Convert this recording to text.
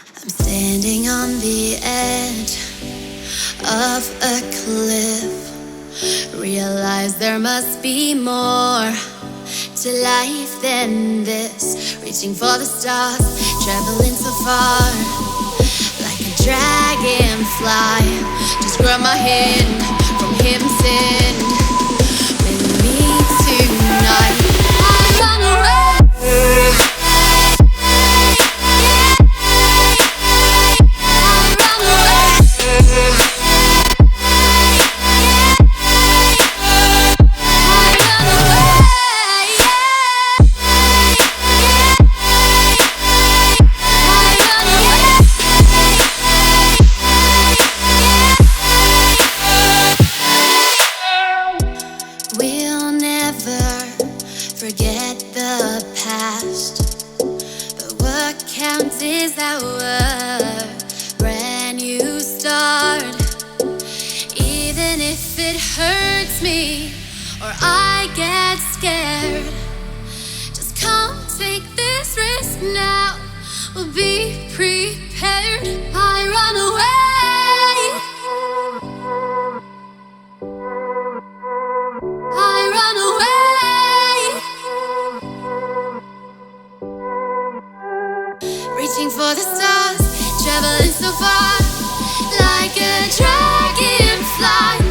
I'm standing on the edge of a cliff. Realize there must be more to life than this. Reaching for the stars, traveling so far, like a dragonfly. Just grab my hand from heaven's send with me tonight. I run away. Forget the past, but what counts is our brand new start. Even if it hurts me or I get scared, just come take this risk now. We'll be prepared. I run away. I run away. Reaching for the stars, traveling so far, like a dragonfly.